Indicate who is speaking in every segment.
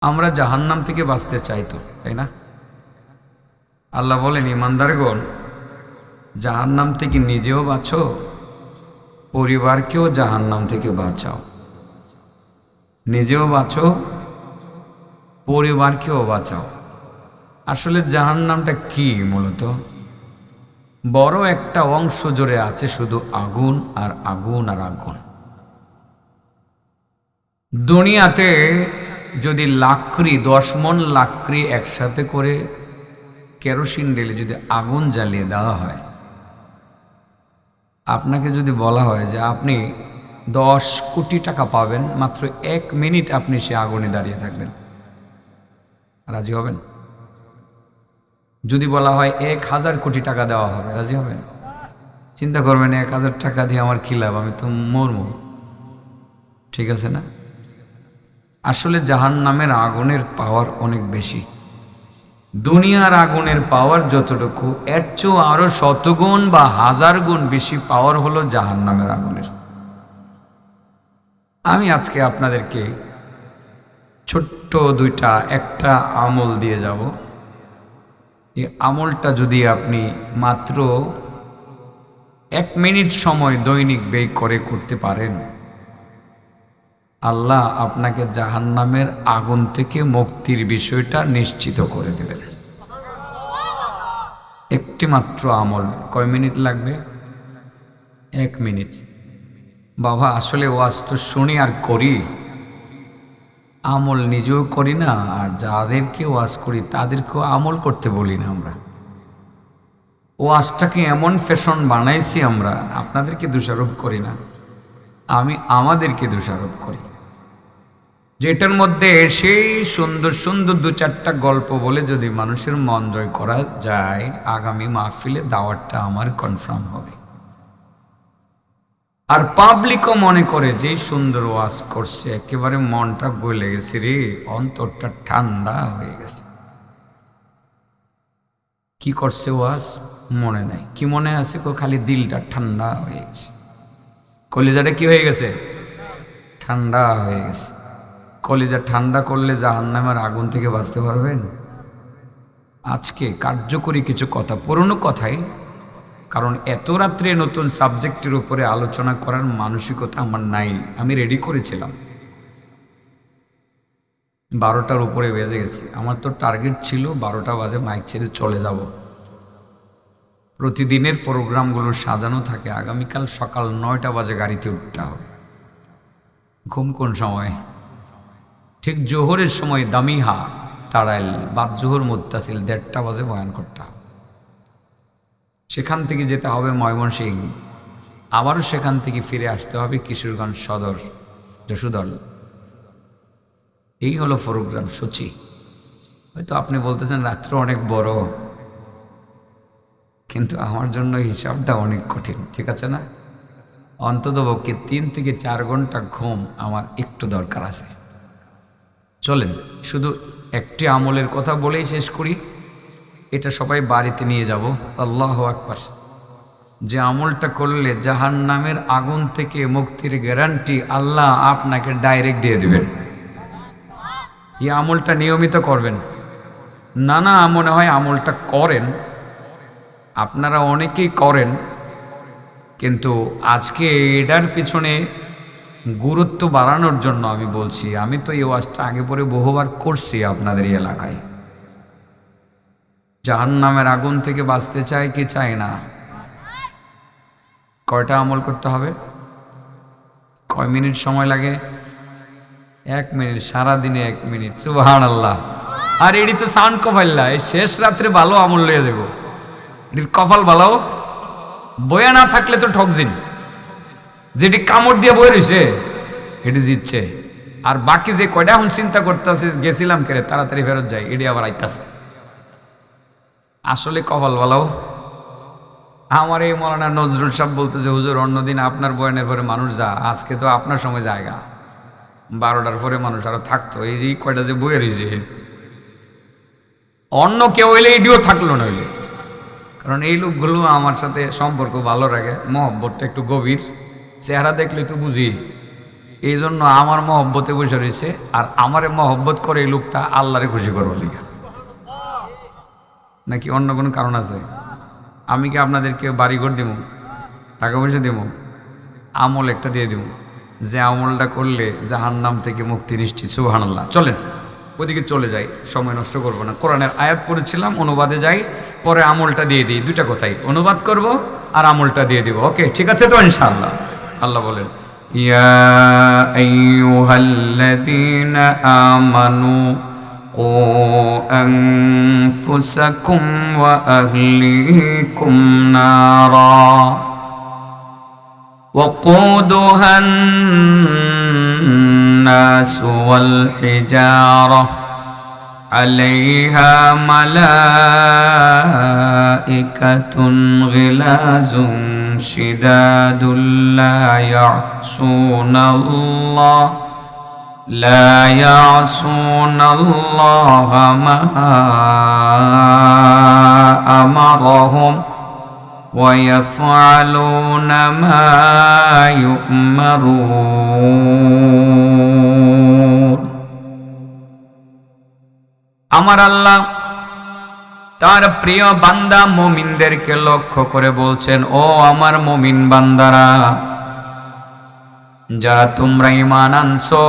Speaker 1: আমরা জাহান্নাম থেকে বাঁচতে চাই তো, তাই না? আল্লাহ বলেন, ইমানদারগণ, জাহান্নাম থেকে নিজেও বাঁচো, পরিবারকেও জাহান্নাম থেকে বাঁচাও। নিজেও বাঁচো, পরিবারকেও বাঁচাও। আসলে জাহান্নামটা কি? মূলত বড় একটা অংশ জুড়ে আছে শুধু আগুন আর আগুন আর আগুন। দুনিয়াতে যদি লাকড়ি 10 মণ লাকড়ি একসাথে করে কেরোসিন ঢেলে যদি আগুন জ্বালিয়ে দেওয়া হয়, আপনাকে যদি বলা হয় যে আপনি 10 কোটি টাকা পাবেন, মাত্র 1 মিনিট আপনি সে আগুনে দাঁড়িয়ে থাকবেন, রাজি হবেন? যদি বলা হয় 1000 কোটি টাকা দেওয়া হবে, রাজি হবেন? চিন্তা করবেন 1000 টাকা দিয়ে আমার কী লাভ, আমি তো মরবো। ঠিক আছে না? আসলে জাহান্নামের আগুনের পাওয়ার অনেক বেশি। দুনিয়ার আগুনের পাওয়ার যতটুকু, এর চেয়েও আরো 100 গুণ বা 1000 গুণ বেশি পাওয়ার হলো জাহান্নামের আগুনের। আমি আজকে আপনাদেরকে ছোট্ট একটা আমল দিয়ে যাব। এই আমলটা যদি আপনি মাত্র 1 মিনিট সময় দৈনিক ব্যয় করে করতে পারেন, আল্লাহ আপনাকে জাহান্নামের আগুন থেকে মুক্তির বিষয়টা নিশ্চিত করে দেবেন। একটি মাত্র আমল। কয় মিনিট লাগবে? 1 মিনিট। বাবা, আসলে ওয়াজ তো শুনি আর করি, আমল নিজেও করি না, আর যাদেরকে ওয়াজ করি তাদেরকেও আমল করতে বলি না। আমরা ওয়াজটাকে এমন ফ্যাশন বানাইছি, আমরা আপনাদেরকে দোষারোপ করি না, আমি আমাদেরকে দোষারোপ করি, যেটার মধ্যে সেই সুন্দর সুন্দর 2-4টা গল্প বলে যদি মানুষের মন জয় করা যায়, আগামী মাহফিলে দাওয়াতটা আমার কনফার্ম হবে। আর পাবলিকও মনে করে যে সুন্দর ওয়াজ করছে, একেবারে মনটা গলে গেছে রে, অন্তরটা ঠান্ডা হয়ে গেছে। কি করছে ওয়াজ মনে নাই, কি মনে আছে? খালি দিলটা ঠান্ডা হয়ে গেছে, কলিজাটা কি হয়ে গেছে? ঠান্ডা হয়ে গেছে। কলিজা ঠান্ডা করলে জাহান্নামের আগুন থেকে বাঁচতে পারবেন? আজকে কার্যকরী কিছু কথা, পুরনো কথাই, কারণ এত রাত্রে নতুন সাবজেক্টের উপরে আলোচনা করার মানসিকতা আমার নাই। আমি রেডি করেছিলাম, 12টার উপরে বেজে গেছে। আমার তো টার্গেট ছিল 12টা বাজে মাইক ছেড়ে চলে যাব। প্রতিদিনের প্রোগ্রামগুলো সাজানো থাকে, আগামীকাল সকাল 9টা বাজে গাড়িতে উঠতে হবে। ঘুম কোন সময়? ঠিক জোহরের সময় দামিহা তাড়াইল, বাদ জোহর মুত্তাসিল 1:30 বাজে বয়ান করতে হবে। সেখান থেকে যেতে হবে ময়মনসিংহ, আবারও সেখান থেকে ফিরে আসতে হবে কিশোরগঞ্জ সদর, যশোদল। এই হলো প্রোগ্রাম সূচি। হয়তো আপনি বলতেছেন রাত্র অনেক বড়, কিন্তু আমার জন্য হিসাবটা অনেক কঠিন। ঠিক আছে না? অন্ততপক্ষে 3 থেকে 4 ঘন্টা ঘুম আমার একটু দরকার আছে। চলেন শুধু একটি আমলের কথা বলেই শেষ করি, এটা সবাই বাড়িতে নিয়ে যাব। আল্লাহু আকবার। যে আমলটা করলে জাহান্নামের আগুন থেকে মুক্তির গ্যারান্টি আল্লাহ আপনাকে ডাইরেক্ট দিয়ে দিবেন। এই আমলটা নিয়মিত করবেন। না মনে হয় আমলটা করেন, আপনারা অনেকেই করেন, কিন্তু আজকে এটার পিছনে গুরুত্ব বাড়ানোর জন্য আমি বলছি। আমি তো এই ওয়াজটা আগে পরে বহুবার করছি আপনাদের এই এলাকায়। জাহান্নামের আগুন থেকে বাঁচতে চাই কি চাই না? কয়টা আমল করতে হবে? কয় মিনিট সময় লাগে? 1 মিনিট। সারাদিনে 1 মিনিট। সুবহানাল্লাহ। আর এটি তো সাউন্ড কপাল্লা, এই শেষ রাত্রে ভালো আমল লইয়া দেব। এটির কপাল ভালো, বয়া না থাকলে তো ঠকজিন। যেটি কামড় দিয়ে বয়ে রয়েছে এটি জিতছে, আর বাকি যে কয়টা এখন চিন্তা করতেছে গেছিলাম কেড়ে তাড়াতাড়ি ফেরত যায়, এটি আবার আইতাছে। আসলে কপাল ভালো। আমার এই মৌলানা নজরুল সাহেব বলতেছে, হুজুর অন্যদিন আপনার বয়ানের পরে মানুষ যা, আজকে তো আপনার সময় জায়গা, 12টার পরে মানুষ আরো থাকতো। এই যে কয়টা যে বয়ে রয়েছে, অন্য কেউ হইলে এটিও থাকলো না হইলে। কারণ এই লোকগুলো আমার সাথে সম্পর্ক ভালো রাখে, মহব্বতটা একটু গভীর, চেহারা দেখলে তো বুঝি এই জন্য আমার মহব্বতে বসে রয়েছে, আর আমারে মহব্বত করে এই লোকটা আল্লাহরে খুশি করবো লিগা। নাকি অন্য কোনো কারণ আছে? আমি কি আপনাদেরকে বাড়িঘর দিব, টাকা পয়সা দিব? আমল একটা দিয়ে দিব, যে আমলটা করলে জাহান্নাম থেকে মুক্তি নিশ্চিত। সুবহানাল্লাহ। চলেন ওদিকে চলে যাই, সময় নষ্ট করব না। কোরআনের আয়াত পড়েছিলাম, অনুবাদে যাই, পরে আমলটা দিয়ে দিই। দুইটা কথাই, অনুবাদ করব আর আমলটা দিয়ে দিব। ওকে, ঠিক আছে তো ইনশাআল্লাহ। আল্লাহ বলেন, ইয়া আইয়ুহাল্লাযীনা আমানু কু আনফুসাকুম ওয়া আহলিকুম নারা وقودها الناس والحجارة عليها ملائكة غلاظ شداد لا يعصون الله ما أمرهم ويفعلون ما يؤمرون। আমার আল্লাহ তার প্রিয় বান্দা মুমিনদেরকে লক্ষ্য করে বলছেন, ও আমার মুমিন বান্দারা, যারা তোমরা ঈমান আনছো,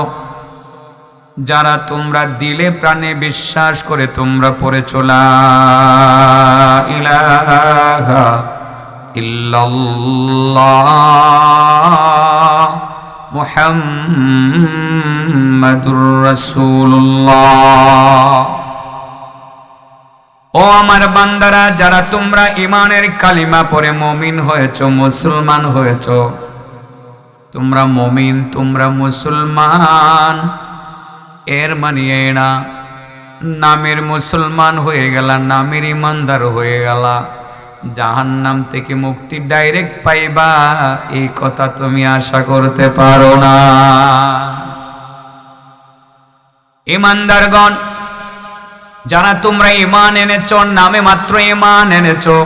Speaker 1: যারা তোমরা দিলে প্রাণে বিশ্বাস করে তোমরা পড়েছো লা ইলাহা ইল্লাল্লাহ মুহাম্মাদুর রাসূলুল্লাহ। ও আমার বান্দারা, যারা তোমরা ঈমানের কালিমা পড়ে মুমিন হয়েছো, মুসলমান হয়েছো, তোমরা মুমিন, তোমরা মুসলমান, এর মানে না নামের মুসলমান হয়ে গেলা, নামের ইমানদার হয়ে গেলা, জাহান্নাম থেকে মুক্তি ডাইরেক্ট পাইবা, এই কথা তুমি আশা করতে পারো না। ইমানদারগণ, যারা তোমরা ঈমান এনেছো, নামে মাত্র ঈমান এনেছো,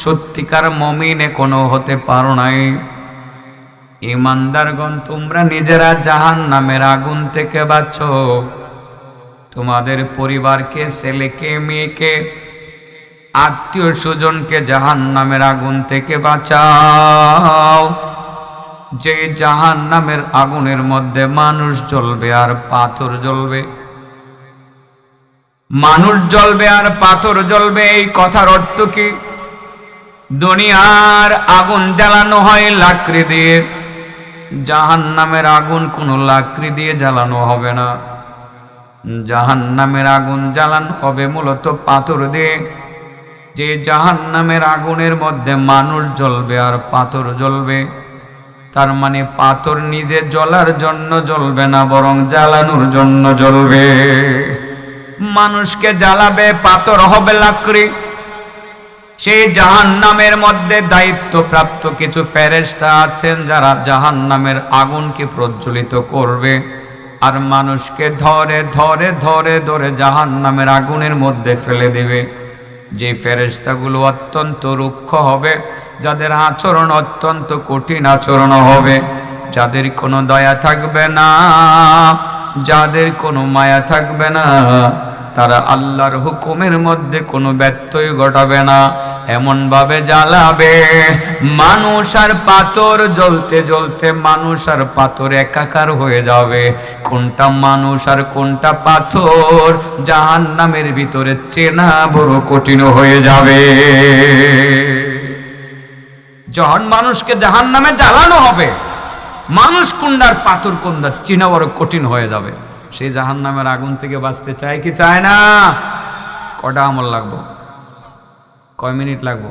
Speaker 1: সত্যিকার মুমিন কোনো হতে পারো নাই। ঈমানদারগণ, তোমরা নিজেরা জাহান্নামের আগুন থেকে বাঁচো, তোমাদের পরিবারকে, ছেলেকে, মেয়েকে, আত্মীয় স্বজনকে জাহান্নামের আগুন থেকে বাঁচাও। যে জাহান্নামের আগুনের মধ্যে মানুষ জ্বলবে আর পাথর জ্বলবে, মানুষ জ্বলবে আর পাথর জ্বলবে। এই কথার অর্থ কি? দুনিয়ার আগুন জ্বালানো হয় লাকড়ি দিয়ে, জাহান্নামের আগুন কোনো লাকড়ি দিয়ে জ্বালানো হবে না। জাহান্নামের আগুন জ্বালানো হবে মূলত পাথর দিয়ে। যে জাহান্নামের আগুনের মধ্যে মানুষ জ্বলবে আর পাথর জ্বলবে, তার মানে পাথর নিজে জ্বলার জন্য জ্বলবে না, বরং জ্বালানোর জন্য জ্বলবে। মানুষকে জ্বালাবে পাথর হবে লাকড়ি। সেই জাহান্নামের মধ্যে দায়িত্বপ্রাপ্ত কিছু ফেরেশতা আছেন, যারা জাহান্নামের আগুনকে প্রজ্বলিত করবে আর মানুষকে ধরে ধরে ধরে ধরে জাহান্নামের আগুনের মধ্যে ফেলে দেবে। যে ফেরেশতাগুলো অত্যন্ত রুক্ষ হবে, যাদের আচরণ অত্যন্ত কঠিন আচরণ হবে, যাদের কোনো দয়া থাকবে না, যাদের কোনো মায়া থাকবে না, তারা আল্লাহর হুকুমের মধ্যে কোনো ব্যত্যয় ঘটাবে না, এমন ভাবে জ্বালাবে মানুষ আর পাথর জ্বলতে জ্বলতে মানুষ আর পাথর একাকার হয়ে যাবে। কোনটা মানুষ আর কোনটা পাথর জাহান্নামের ভিতরে চেনা বড় কঠিন হয়ে যাবে। যখন মানুষকে জাহান্নামে জ্বালানো হবে, মানুষ কোনটার পাথর কোনটার চেনা বড় কঠিন হয়ে যাবে। সেই জাহান্নামের আগুন থেকে বাঁচতে চায় কি চায় না? কটা আমল লাগবো? কয় মিনিট লাগবো?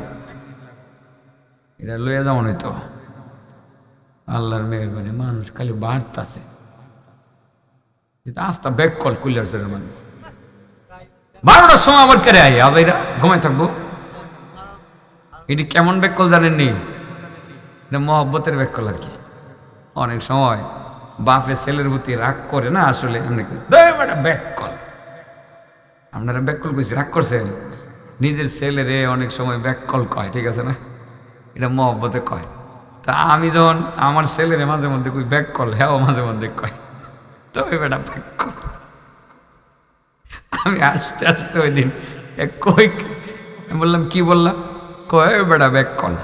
Speaker 1: এটা লইয়া যাও নি তো। আল্লাহর মেহরবানি, মানুষ খালি বাড়তাছে। আস্তা ব্যাক কল কুলার মানে 12টার সময় আবার কেড়ে আই, আজ এরা ঘুমাই থাকবো। এটি কেমন ব্যাক কল জানেননি? এটা মহব্বতের ব্যাক কল আর কি। অনেক সময় বাপে ছেলের প্রতি রাগ করে না, আসলে এমনি ব্যাক কল। আপনারা ব্যাক কল কইছি, রাগ করছেন? নিজের ছেলেরে অনেক সময় ব্যাক কল কয়, ঠিক আছে না? এটা মহব্বতে কয়। তা আমি যখন আমার ছেলের মাঝে মধ্যে কই ব্যাক কল, হ্যাঁ মাঝে মধ্যে কয় তো ওই বেটা ব্যাক কল। আমি আস্তে আস্তে ওই দিন কই বললাম কি বললাম, কয় ওই বেটা ব্যাক কল।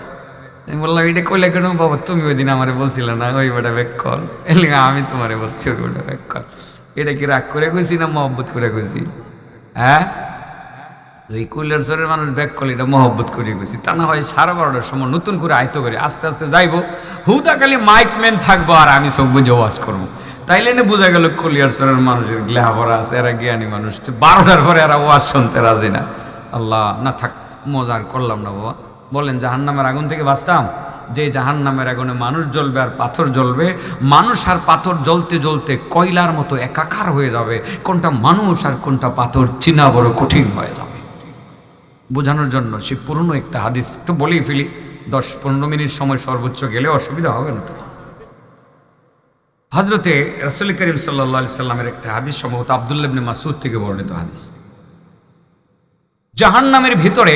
Speaker 1: আমি বললাম এটা কইলে কেন বাবা, তুমি ওই দিন আমারে বলছিলে না ওই বেটা ব্যাক কল, এলে আমি তোমারে বলছি ওই বেটা ব্যাক কল। এটা কি রাগ করে কইছি না মহব্বত করে কইছি? হ্যাঁ, ওই কৈলাসরের মানুষ ব্যাক কল এটা মহব্বত করে কইছি, তা না হয় 12:30টার সময় নতুন করে আয়তো করে আস্তে আস্তে যাইবো, হুদা খালি মাইকম্যান থাকবো আর আমি সব বুঝে ওয়াজ করবো। তাইলে না বোঝা গেল কৈলাসরের মানুষের লেহাপড়া আছে, এরা জ্ঞানী মানুষ। 12টার পরে এরা ওয়াজ শুনতে রাজি না। আল্লাহ না থাক, মজার করলাম না বাবা। বলেন জাহান্নামের আগুন থেকে বাঁচতাম? যে জাহান্নামের আগুনে মানুষ জ্বলবে আর পাথর জ্বলবে, মানুষ আর পাথর জ্বলতে জ্বলতে কয়লার মতো একাকার হয়ে যাবে। কোনটা মানুষ আর কোনটা পাথর চিনা বড় কঠিন হয়ে যাবে। বোঝানোর জন্য সে পুরনো একটা হাদিস একটু বলেই ফেলি, 10-15 মিনিট সময় সর্বোচ্চ গেলে অসুবিধা হবে না তো। হজরতে রাসূল করিম সাল্লাল্লাহু আলাইহি সাল্লামের একটা হাদিস, সম্ভবত আব্দুল্লাহ ইবনে মাসউদ থেকে বর্ণিত হাদিস। জাহান্নামের ভিতরে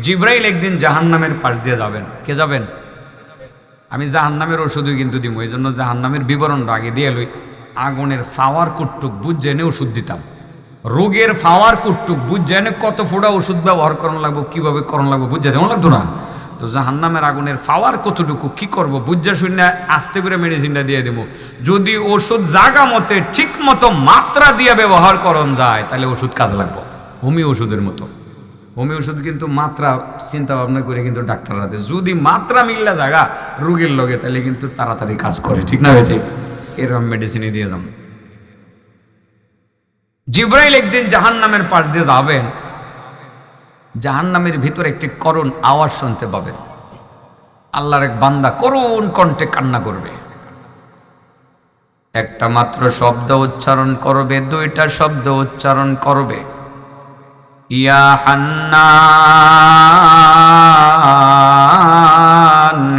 Speaker 1: জিবরাইল একদিন জাহান্নামের পাশ দিয়ে যাবেন। কে যাবেন? আমি জাহান্নামের ওষুধই কিন্তু দিব, এই জন্য জাহান্নামের বিবরণটা আগে দিয়ে লই। আগুনের ফাওয়ার কুটটুক বুঝ জেনে ওষুধ দিতাম, রোগের ফাওয়ার কুটটুক বুঝ জেনে কত ফোঁটা ওষুধ ব্যবহার করানো লাগবো, কিভাবে করানো লাগবো বুঝে দেওয়া লাগতো না। তো জাহান্নামের আগুনের ফাওয়ার কতটুকু কি করব বুঝা শূন্য আস্তে করে মেডিসিনটা দিয়ে দেবো। যদি ওষুধ জাগা মতে ঠিক মতো মাত্রা দিয়ে ব্যবহার করন যায় তাহলে ওষুধ কাজে লাগবো। হোমি ওষুধের মতো, হোমি ওষুধ কিন্তু মাত্রা চিন্তা ভাবনা করে কিন্তু ডাক্তাররা দেয়, যদি মাত্রা মিললা জায়গা রোগীর লগে তাহলে কিন্তু তাড়াতাড়ি কাজ করে, ঠিক না? ঠিক এরকম মেডিসিনই দিয়ে দাম। জিবরাইল একদিন জাহান্নামের পাশ দিয়ে যাবেন, জাহান্নামের ভিতর একটি করুণ আওয়াজ শুনতে পাবেন। আল্লাহর এক বান্দা করুণ কণ্ঠে কান্না করবে। একটা মাত্র শব্দ উচ্চারণ করবে, দুইটা শব্দ উচ্চারণ করবে, ইয়া হান্নান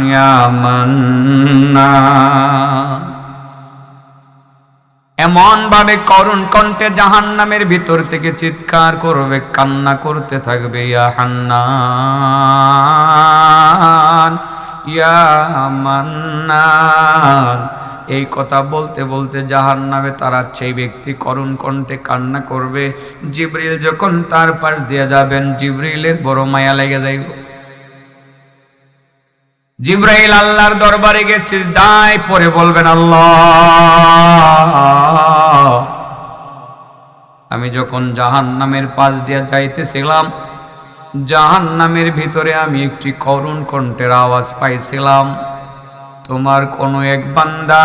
Speaker 1: ইয়া মান্নান। এমন ভাবে করুণ কণ্ঠে জাহান্নামের ভিতর থেকে চিৎকার করবে, কান্না করতে থাকবে, ইয়া হান্নান ইয়া মান্নান। এই কথা বলতে বলতে জাহান্নামে তারা সেই ব্যক্তি করুণ কণ্ঠে কান্না করবে। জিবরিল যখন তার পাশ দিয়ে যাবেন, জিবরিলের বড় মায়া লেগে যাইব। জিবরাইল আল্লাহর দরবারে গিয়ে সিজদায় পড়ে বলবেন, আল্লাহ, আমি যখন জাহান্নামের পাশ দিয়ে যাইতেছিলাম, জাহান্নামের ভিতরে আমি একটি করুণ কণ্ঠের আওয়াজ পাইছিলাম। তোমার কোন এক বান্দা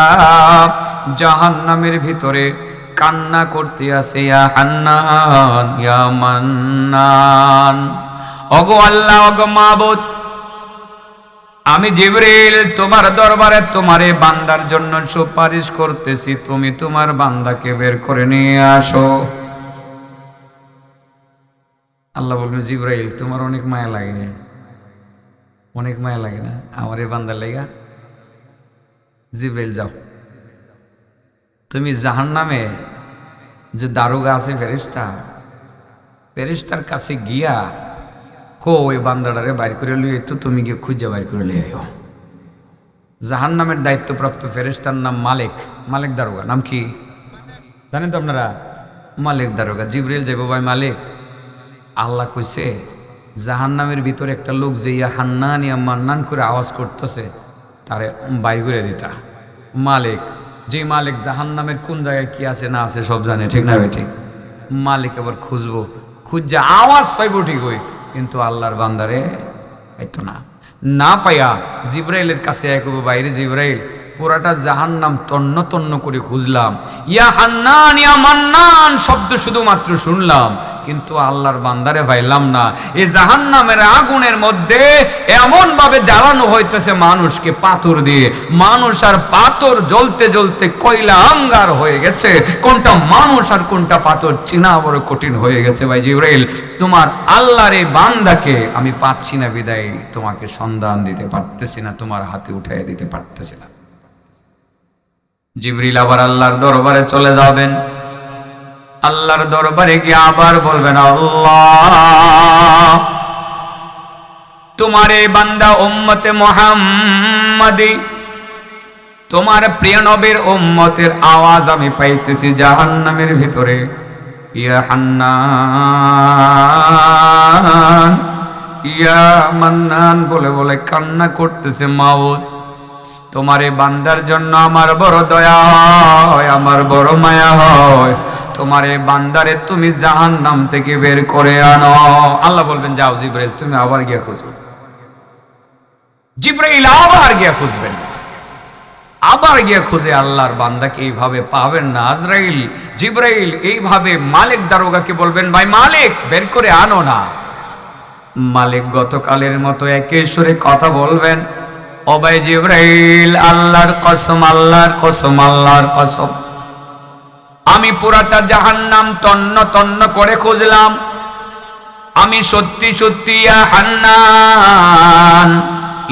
Speaker 1: জাহান্নামের ভিতরে কান্না করতে আছে, ইয়া হান্নান ইয়া মান্নান। ওগো আল্লাহ, ওগো মাবুদ, আমি জিবরিল তোমার দরবারে তোমার এই বান্দার জন্য সুপারিশ করতেছি, তুমি তোমার বান্দাকে বের করে নিয়ে আসো। আল্লাহ বলবেন, জিবরাইল তোমার অনেক মায়া লাগে, অনেক মায়া লাগে না আমার এই বান্দার লাগা? জিবরাইল যাও, তুমি জাহান্নামে যে দারোগা আছে ফেরেশতা, ফেরেশতার কাছে গিয়া কো ওই বান্দাটারে বাইর করে লইয়ে, তো তুমি গিয়ে খুঁজে বাইর করে লিয়ে আইও। জাহান্নামের দায়িত্বপ্রাপ্ত ফেরেশতার নাম মালিক, মালিক দারোগা। নাম কি জানেন তো আপনারা? মালিক দারোগা। জিবরাইল যাইব, ভাই মালিক, আল্লাহ কইছে জাহান্নামের ভিতরে একটা লোক যে ইয়া হান্নান ইয়া মান্নান করে আওয়াজ করতেছে, তারে বাইর করে দিতা। মালিক, যে মালিক জাহান্নামের কোন জায়গায় কি আছে না আছে সব জানে, ঠিক না? ঠিক। মালিক এবার খুঁজবো, খুঁজে আওয়াজ পাইব ঠিক হই, কিন্তু আল্লাহর বান্দারে পাইতো না। না পাইয়া জিবরাইলের কাছে এক বাইরে, জিবরাইল পুরাটা জাহান্নাম তন্ন তন্ন করে খুঁজলাম, ইয়া হান্নান ইয়া মান্নান শব্দ শুধুমাত্র শুনলাম, কিন্তু আল্লাহর বান্দারে পাইলাম না। এই জাহান্নামের আগুনের মধ্যে এমন ভাবে জ্বালানো হইতেছে মানুষকে পাথর দিয়ে, মানুষ আর পাথর জ্বলতে জ্বলতে কয়লা আঙ্গার হয়ে গেছে। কোনটা মানুষ আর কোনটা পাথর চিনা বড় কঠিন হয়ে গেছে। ভাই জিবরাইল, তোমার আল্লাহর এই বান্দাকে আমি পাচ্ছি না বিদায় তোমাকে সন্ধান দিতে পারতেছি না, তোমার হাতে উঠাইয়া দিতে পারতেছি না। জিবরিল আবার আল্লাহর দরবারে চলে যাবেন। আল্লাহর দরবারে গিয়ে আবার বলবেন, আল্লাহ, তোমারে বান্দা উম্মতে মুহাম্মাদি, তোমার প্রিয় নবীর উম্মতের আওয়াজ আমি পাইতেছি জাহান্নামের ভিতরে। ইয়া হান্নান ইয়া মান্নান বলে বলে কান্না করতেছে। মাউত, তোমার এই বান্দার জন্য আমার বড় দয়া হয়, আমার বড় মায়া হয়। তোমার এই বান্দারে তুমি জাহান্নাম থেকে বের করে আনো। আল্লাহ বলবেন, যাও জিবরাইল তুমি আবার গিয়া খুঁজো। জিবরাইল আবার গিয়া খুঁজবেন, আবার গিয়া খুঁজে আল্লাহর বান্দাকে এইভাবে পাবেন না। আজরাইল জিবরাইল এইভাবে মালিক দারোগাকে বলবেন, ভাই মালিক বের করে আনো না। মালিক গতকালের মতো একে সুরে কথা বলবেন, ও ভাই জিবরাইল, আল্লাহর কসম, আল্লাহর কসম, আল্লাহর কসম, আমি পুরাটা জাহান্নাম তন্ন তন্ন করে খুঁজলাম। আমি সত্যি সত্যি ইয়া হান্নান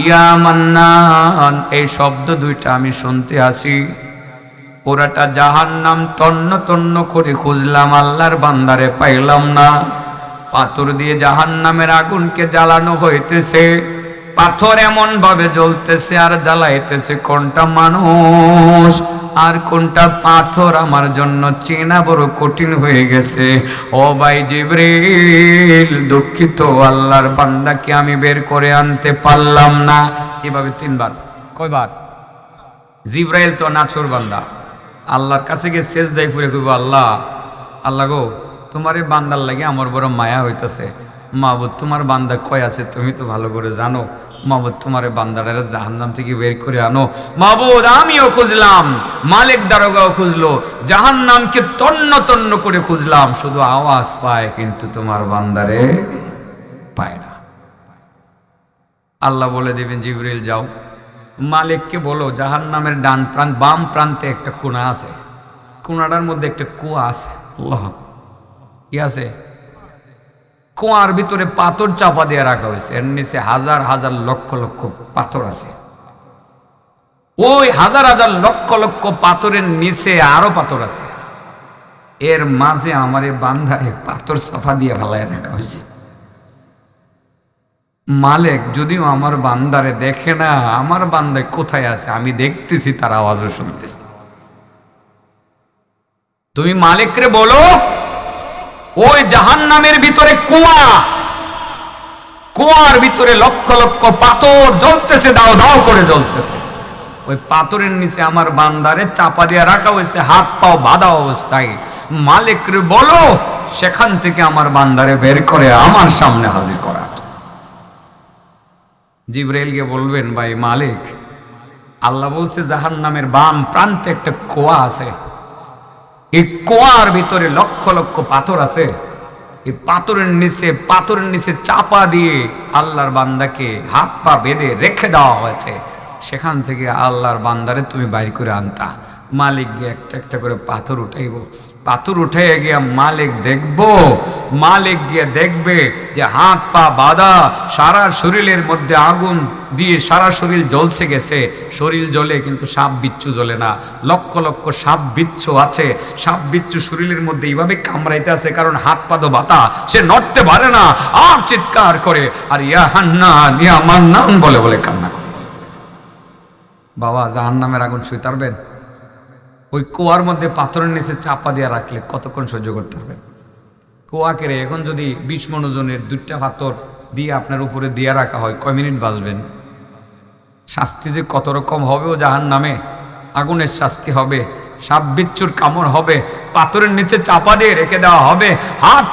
Speaker 1: ইয়া মান্নান এই শব্দ দুইটা আমি শুনতে আসি। পুরাটা জাহান্নাম তন্ন তন্ন করে খুঁজলাম, আল্লাহর বান্দারে পাইলাম না। পাথর দিয়ে জাহান্নামের আগুনকে জ্বালানো হইতেছে, পাথর এমন ভাবে জ্বলতেছে আর জ্বালাইতেছে, কোনটা মানুষ আর কোনটা পাথর আমার জন্য চেনা বড় কঠিন হয়ে গেছে। ও ভাই জিবরিল, দুঃখিত, আল্লাহর বান্দাকে আমি বের করে আনতে পারলাম না। এভাবে তিনবার। কয়বার? জিবরাইল তো নাছোর বান্দা, আল্লাহর কাছে গিয়ে সেজদায় ফুরে কইব, আল্লাহ, আল্লাহ গো, তোমার এই বান্দার লাগে আমার বড় মায়া হইতেছে। মাবুদ, তোমার বান্দা কয় আছে তুমি তো ভালো করে জানো। মাবুদ, তোমার বান্দারা জাহান্নাম থেকে বের করে আনো। মাবুদ, আমিও খুঁজলাম, মালিক দারোগাও খুঁজলো, জাহান্নামকে তন্ন তন্ন করে খুঁজলাম, শুধু আওয়াজ পায় কিন্তু তোমার বান্দারে পায় না। আল্লাহ বলে দেবেন, জিবরিল যাও, মালিককে বলো জাহান্নামের ডান প্রান্ত বাম প্রান্তে একটা কোণা আছে, কোণাটার মধ্যে একটা কুয়া আছে। আল্লাহ, কি আছে? কুয়ার ভিতরে পাথর চাপা দিয়ে রাখা হয়েছে, এর নিচে হাজার হাজার লক্ষ লক্ষ পাথর আছে। ওই হাজার হাজার লক্ষ লক্ষ পাথরের নিচে আরো পাথর আছে, এর মাঝে আমার এই বান্দারে পাথর চাপা দিয়ে ফেলায় রাখা হয়েছে। মালিক যদিও আমার বান্দারে দেখে না, আমার বান্দায় কোথায় আছে আমি দেখতেছি, তার আওয়াজও শুনতেছি। তুমি মালিকরে বলো, ওই জাহান্নামের ভিতরে কুয়া, কুয়ার ভিতরে লক্ষ লক্ষ পাথর জ্বলতেছে, দাও দাও করে জ্বলতেছে। ওই পাথরের নিচে আমার বান্দারে চাপা দিয়ে রাখা হয়েছে, হাত পাও বাঁধা অবস্থায়। মালিকরে বলো সেখান থেকে আমার বান্দারে বের করে আমার সামনে হাজির করা। জিবরাইলকে বলবেন, ভাই মালিক, আল্লাহ বলছে জাহান্নামের বাম প্রান্তে একটা কুয়া আছে, এই কুয়ার ভিতরে লক্ষ লক্ষ পাথর আছে। এই পাথরের নিচে চাপা দিয়ে আল্লাহর বান্দাকে হাত পা বেঁধে রেখে দেওয়া হয়েছে, সেখান থেকে আল্লাহর বান্দারে তুমি বাইর করে আনতা। মালিক গিয়ে একটা একটা করে পাথর উঠাইব, পাথর উঠাইয়া গিয়া মালিক গিয়ে দেখবে যে হাত পা বাঁধা, সারা শরীরের মধ্যে আগুন দিয়ে সারা শরীর জ্বলছে গেছে। শরীর জ্বলে কিন্তু সাপ বিচ্ছু জ্বলে না। লক্ষ লক্ষ সাপ বিচ্ছু আছে, সাপ বিচ্ছু শরীরের মধ্যে এইভাবে কামড়াইতে আছে, কারণ হাত পা তো বাতা, সে নড়তে পারে না, আর চিৎকার করে আর ইয়া হান্নান ইয়া মান্নান বলে বলে কান্না করে। বাবা, জাহান্নামের আগুন সইতে পারবেন? ওই কুয়ার মধ্যে পাথরের নিচে চাপা দিয়ে রাখলে কতক্ষণ সহ্য করতে পারবেন? কুয়াকে এখন যদি 20 মণ ওজনের 2টা পাথর দিয়ে আপনার উপরে দিয়ে রাখা হয়, কয় মিনিট বাঁচবেন? শাস্তি যে কত রকম হবে, ও জাহান্নামে আগুনের শাস্তি হবে, সাপ বিচ্ছুর কামড় হবে, পাথরের নিচে চাপা দিয়ে রেখে দেওয়া হবে, হাত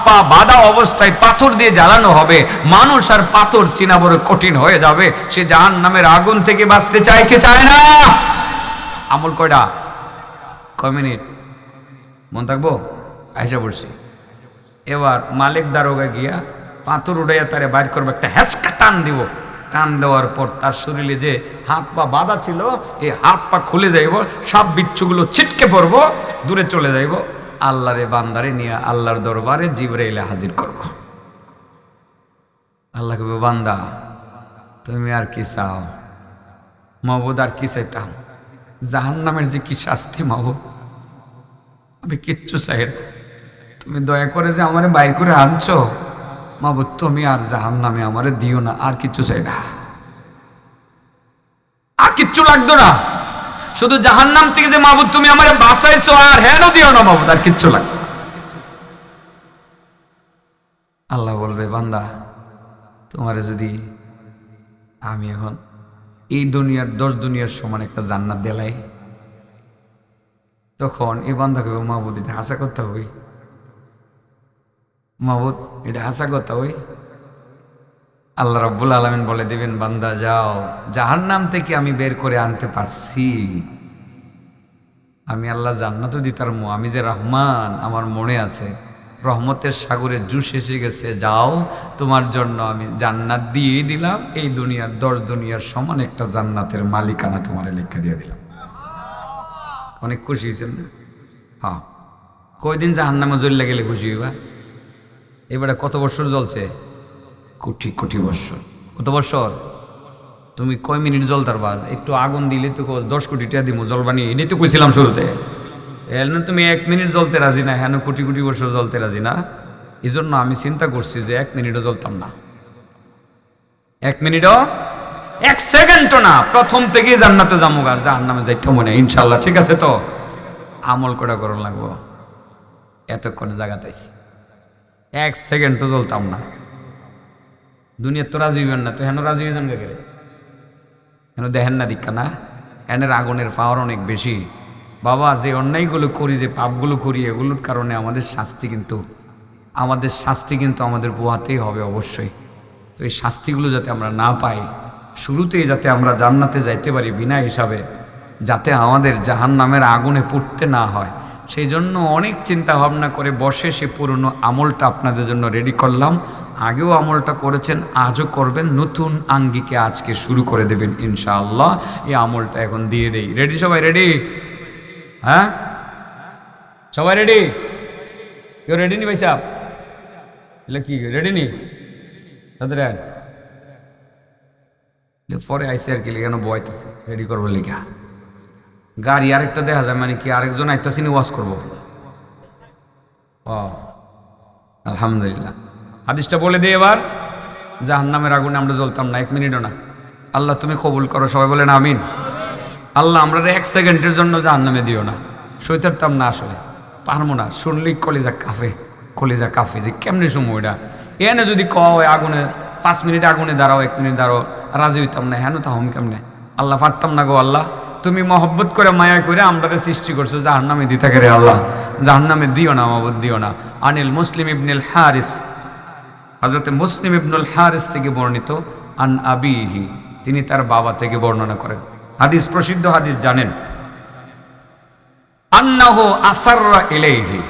Speaker 1: পা বাঁধা অবস্থায় পাথর দিয়ে জ্বালানো হবে। মানুষ আর পাথর চিনা বড় কঠিন হয়ে যাবে। সে জাহান্নামের আগুন থেকে বাঁচতে চায় কি চায় না? আমল কয়টা? কয় মিনিট? মন থাকবো? আইসা পড়ছি। এবার মালিক দারোগা গিয়া পাথর উঠাইয়া তারে বাইর করবো, একটা হ্যাসকা টান দিব। টান দেওয়ার পর তার শরীরে যে হাত পা বাঁধা ছিল, এই হাত পা খুলে যাইব, সব বিচ্ছুগুলো ছিটকে পড়বো, দূরে চলে যাইব। আল্লাহরে বান্দারে নিয়ে আল্লাহর দরবারে জিবরাইলে হাজির করব। আল্লাহ কবে, বান্দা তুমি আর কি চাও? মাহবুদ আর কি চাইতাম? জাহান্নামের যে কি শাস্তি মাহবুদ, আমি কিচ্ছু চাই না। তুমি দয়া করে যে আমারে বাইর করে আনছো, মাবুদ তুমি আর জাহান্নামে আমারে দিও না, আর কিচ্ছু চাই না, আর কিচ্ছু লাগতো না, শুধু জাহান্নাম থেকে যে মাবুদ তুমি আমারে বাঁচাইছো আর হেন দিও না মাবুদ, আর কিচ্ছু লাগতো না। আল্লাহ বলবে বান্দা তোমারে যদি আমি এখন এই দুনিয়ার 10 দুনিয়ার সমান একটা জান্নাত দিলাই, তখন এই বান্দাকে মাবুদ এটা হাসা করতে হবে, মাবুদ এটা হাসা করতে হবে। আল্লাহ রাব্বুল আলামিন বলে দিবেন বান্দা যাও, জাহান্নাম থেকে আমি বের করে আনতে পারছি, আমি আল্লাহ জান্নাতও দিতার মো, আমি যে রহমান আমার মনে আছে, রহমতের সাগরে জুস এসে গেছে, যাও তোমার জন্য আমি জান্নাত দিয়েই দিলাম, এই দুনিয়ার 10 দুনিয়ার সমান একটা জান্নাতের মালিকানা তোমার লিখে দিয়ে দিলাম। অনেক খুশি হয়েছেন না? হ্যাঁ, কয়দিন জাহান্নামে জ্বললে গেলে খুশি হইবা? এবারে কত বছর জ্বলছে? কোটি কোটি বছর। কত বছর? তুমি কয় মিনিট জ্বলতার বাদ, একটু আগুন দিলে তো 10 কোটি টাকা দিব জ্বলবানি, এটাই তো কইছিলাম শুরুতে। এর তুমি 1 মিনিট জ্বলতে রাজি না, হেন কোটি কোটি বছর জ্বলতে রাজি না। এই জন্য আমি চিন্তা করছি যে 1 মিনিটও জ্বলতাম না, 1 মিনিটও 1 সেকেন্ডও না, প্রথম থেকেই জান্নাতে যাবো, আর জাহান্নামে যাইতে মনে ইনশাল্লাহ। ঠিক আছে তো? আমল করা করণ লাগবো, এতক্ষণে জায়গাতেছি 1 সেকেন্ডও জ্বলতাম না। দুনিয়ার তো রাজি হইবেন না, তো হেন রাজি হয়ে যান গেলে, হেন দেখেন না দীক্ষা না, এনের আগুনের পাওয়ার অনেক বেশি। বাবা যে অন্যায়গুলো করি, যে পাপগুলো করি, এগুলোর কারণে আমাদের শাস্তি কিন্তু আমাদের পোহাতেই হবে অবশ্যই। তো এই শাস্তিগুলো যাতে আমরা না পাই, শুরুতেই যাতে আমরা জান্নাতে যাইতে পারি বিনা হিসাবে, যাতে আমাদের জাহান্নামের আগুনে পুড়তে না হয়, সেই জন্য অনেক চিন্তা ভাবনা করে বসে সে পুরনো আমলটা আপনাদের জন্য রেডি করলাম। আগেও আমলটা করেছেন, আজও করবেন, নতুন আঙ্গিকে আজকে শুরু করে দেবেন ইনশাআল্লাহ। এই আমলটা এখন দিয়ে দেই। রেডি সবাই? রেডি? হ্যাঁ, সবাই রেডি? কেউ রেডি নি ভাই সাহেব? এলে কি রেডি নি তাদের? পরে আইসি আর কি কেন বয়তেছে রেডি করবো লেখা, গাড়ি আরেকটা দেখা যায়, মানে কি আরেকজন আইতাছি নি ওয়াজ করবো। ও আলহামদুলিল্লাহ, হাদিসটা বলে দিই এবার। জাহান্নামের আগুনে আমরা জ্বলতাম না, 1 মিনিটও না। আল্লাহ তুমি কবুল করো, সবাই বলেন আমিন। আল্লাহ আমরা 1 সেকেন্ডের জন্য জাহান্নামে দিও না, সইতারতাম না, আসলে পারবো না, শুনলেই কলিজা কাফে যে কেমনি সময়টা। এনে যদি কয় আগুনে 5 মিনিট আগুনে দাঁড়াও, 1 মিনিট দাঁড়াও, রাজি হইতাম না, হেন তাহম কেমনে? আল্লাহ পারতাম না গো আল্লাহ, তুমি মহব্বত করে মায়া করে আমরা সৃষ্টি করছো, জাহান্নামে দিতে রে আল্লাহ, জাহান্নামে দিও না মাবুদ, দিও না। আনিল মুসলিম ইবনুল হারিস, হযরতে মুসলিম ইবনুল হারিস থেকে বর্ণিত, আন আবিহি, তিনি তার বাবা থেকে বর্ণনা করেন। হাদিস প্রসিদ্ধ হাদিস জানেন, আন্নাহু আসাররা ইলাইহি,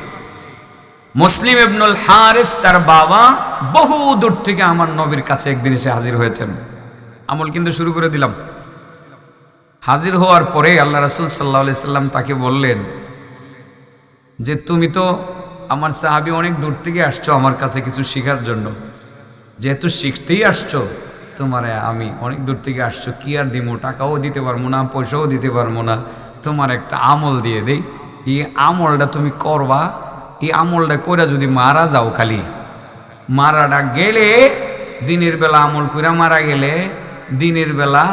Speaker 1: মুসলিম ইবনুল হারিস তার বাবা বহু দূর থেকে আমার নবীর কাছে একদিন এসে হাজির হয়েছেন। আমল কিন্তু শুরু করে দিলাম। হাজির হওয়ার পরে আল্লাহ রাসূল সাল্লাল্লাহু আলাইহি সাল্লাম তাকে বললেন যে তুমি তো আমার সাহাবী, অনেক দূর থেকে আসছো আমার কাছে কিছু শেখার জন্য, যেহেতু শিখতেই আসছো, তোমারে আমি অনেক দূর থেকে আসছো, কি আর দিমো, টাকাও দিতে পারবো না, পয়সাও দিতে পারবো না, তোমার একটা আমল দিয়ে দেই, এই আমলটা তুমি করবা, এই আমলটা করে যদি মারা যাও, খালি মারাটা গেলে, দিনের বেলা আমল করে মারা গেলে, দিনের বেলা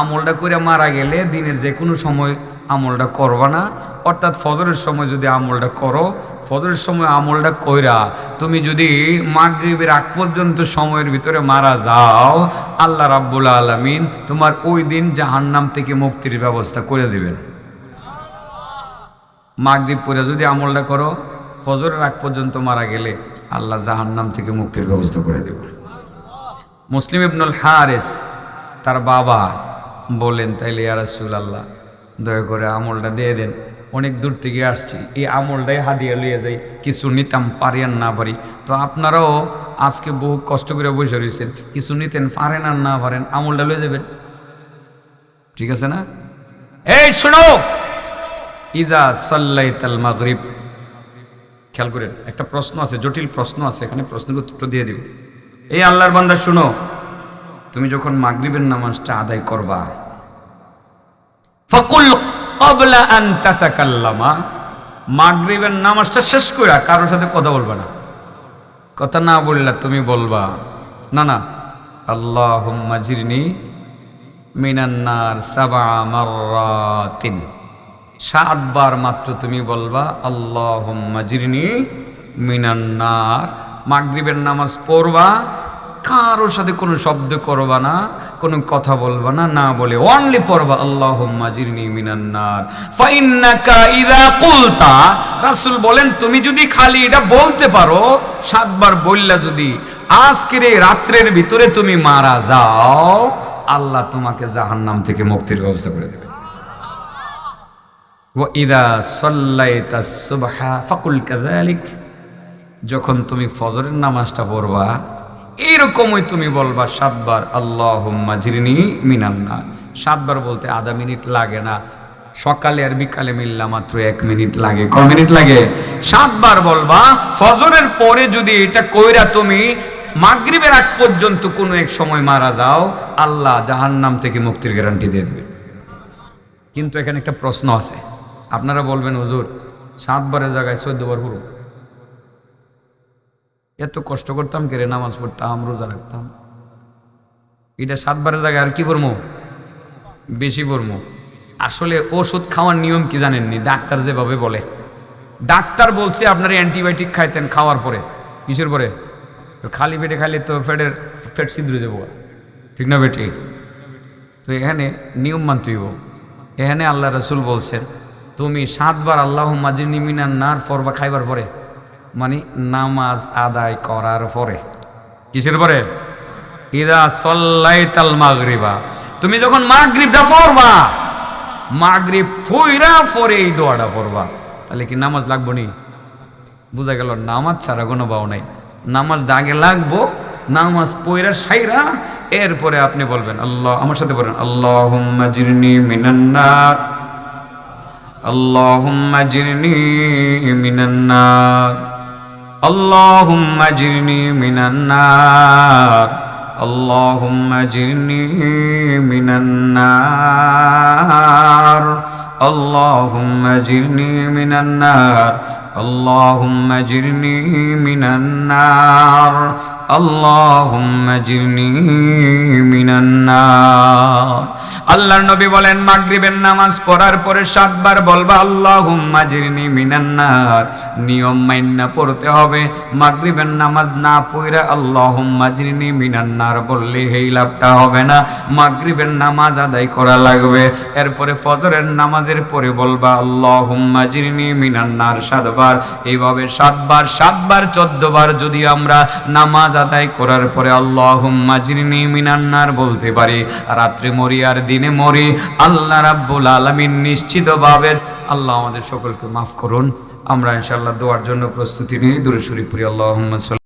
Speaker 1: আমলটা করে মারা গেলে, দিনের যে কোনো সময় আমলটা করবা না, অর্থাৎ ফজরের সময় যদি আমলটা করো, ফজরের সময় আমলটা কইরা তুমি যদি মাগরিবের আগ পর্যন্ত সময়ের ভিতরে মারা যাও, আল্লাহ রাব্বুল আলামিন তোমার ওই দিন জাহান্নাম থেকে মুক্তির ব্যবস্থা করে দিবেন। মাগরিব পরে যদি আমলটা করো, ফজরের আগ পর্যন্ত মারা গেলে আল্লাহ জাহান্নাম থেকে মুক্তির ব্যবস্থা করে দেবেন। মুসলিম ইবনুল হারিস তার বাবা বলেন, তাইলে ইয়া রাসূলুল্লাহ দয়া করে আমলটা দিয়ে দেন, অনেক দূর থেকে আসছি, এই আমলটাই হাদিয়া লিয়ে যাই, কিছু নিতাম, পারি আর না পারি। তো আপনারাও আজকে বহু কষ্ট করে বসে রয়েছেন, কিছু নিতেন, পারেন আর না পারেন, আমলটা লয়ে যাবেন, ঠিক আছে না? এই শোনো, ইজা সাল্লাইতাল মাগরিব, খেয়াল করেন, একটা প্রশ্ন আছে, জটিল প্রশ্ন আছে এখানে, প্রশ্নের উত্তর দিয়ে দিব। এই আল্লাহর বান্দা শুনো, তুমি যখন মাগরিবের নামাজটা আদায় করবা, ফাকুল ক্বাবলা আন তাতাকাল্লামা, মাগরিবের নামাজটা শেষ কইরা কারোর সাথে কথা বলবা না, কথা না বললা তুমি বলবা না না, আল্লাহুম্মা জিরনি মিনান্নার সাবআ মাররাতিন, 7 বার মাত্র তুমি বলবা আল্লাহুম্মা জিরনি মিনান্নার। মাগরিবের নামাজ পড়বা, কারোর সাথে কোনো শব্দ করবা না, কোনো কথা বলবা না, না বলে অনলি পড়বা আল্লাহুম্মা জিরনি মিনান্নার। ফাইন্নাকা ইযা কুলতা, রাসূল বলেন তুমি যদি খালি এটা বলতে পারো, 7 বার বললা যদি আজকের এই রাত্রের ভিতরে তুমি মারা যাও, আল্লাহ তোমাকে জাহান্নাম থেকে মুক্তির ব্যবস্থা করে দেবে। ওয়া ইযা সাল্লাইতা সুবহা ফাকুল কাযালিক, যখন তুমি ফজরের নামাজটা পড়বা এরকমই তুমি বলবা 7 বার আল্লাহুম্মা জিরনি মিনান্নার। 7 বার বলতে আধা মিনিট লাগে না, সকালে আর বিকালে মিললা মাত্র 1 মিনিট লাগে। কয় মিনিট লাগে? 7 বার বলবা। ফজরের পরে যদি এটা কইরা তুমি মাগরিবের আগ পর্যন্ত কোনো এক সময় মারা যাও, আল্লাহ জাহান্নাম থেকে মুক্তির গ্যারান্টি দিয়ে দেবে। কিন্তু এখানে একটা প্রশ্ন আছে, আপনারা বলবেন হুজুর 7 বারের জায়গায় 14 বার পড়ব, এত কষ্ট করতাম কেরে, নামাজ পড়তাম, রোজা রাখতাম, এটা 7 বারের জায়গায় আর কি পড়বো? বেশি পড়বো। আসলে ওষুধ খাওয়ার নিয়ম কি জানেননি? ডাক্তার যেভাবে বলে, ডাক্তার বলছে আপনারা অ্যান্টিবায়োটিক খাইতেন খাওয়ার পরে, কিসের পরে? তো খালি পেটে খাইলে তো ফেট ছিদ্র যাবো, ঠিক না বেটি? তো এখানে নিয়ম মানতে হইব। এখানে আল্লাহ রাসূল বলছেন তুমি 7 বার আল্লাহুম্মা জিরনি মিনান্নার পড়বা খাইবার পরে, মানে নামাজ আদায় করার পরে। কিসের পরে? ইযা সাল্লাইতাল মাগরিবা, তুমি যখন মাগরিবটা পড়বা, মাগরিব ফুইরা পরে এই দোয়াটা পড়বা, তাহলে কি নামাজ লাগবো নি? বোঝা গেল নামাজ ছাড়া কোনো বাও নাই। নামাজ দাগে লাগবো, নামাজ পয়রা সাইরা এরপরে আপনি বলবেন আল্লাহ, আমার সাথে বলেন আল্লাহুম্মা জিরনি মিনান্নার, আল্লাহুম্মা জিরনি মিনান্নার, আল্লাহুম্মা জিরনি মিনান্নার, আল্লাহুম্মা জিরনি মিনান্নার, আল্লাহুম্মা জিরনি মিনান্নার, আল্লাহুম্মা জিরনি মিনান্নার, আল্লাহুম্মা জিরনি মিনান্নার। আল্লাহর নবী বলেন মাগরিবের নামাজ পড়ার পরে 7 বার বলবা আল্লাহুম্মা জিরনি মিনান্নার। নিয়ম মাইন্না পড়তে হবে, মাগরিবের নামাজ না পড়া আল্লাহুম্মা জিরনি মিনান্নার বললে এই লাভটা হবে না, মাগরিবের নামাজ আদায় করা লাগবে। এরপরে ফজরের নামাজের পরে বলবা আল্লাহুম্মা জিরনি মিনান্নার 7 বার। এইভাবে 7 বার 14 বার যদি আমরা নামাজ আদায় করার পরে আল্লাহুম্মা জিরনি মিনান্নার বলতে পারি, রাত্রে মরি আর দিনে মরি, আল্লাহ রাব্বুল আলামিন নিশ্চিতভাবে আল্লাহ আমাদের সকলকে মাফ করুন। আমরা ইনশাআল্লাহ দোয়ার জন্য প্রস্তুতি নিয়ে দরুদ শরীফ পড়ি। আল্লাহুম্মা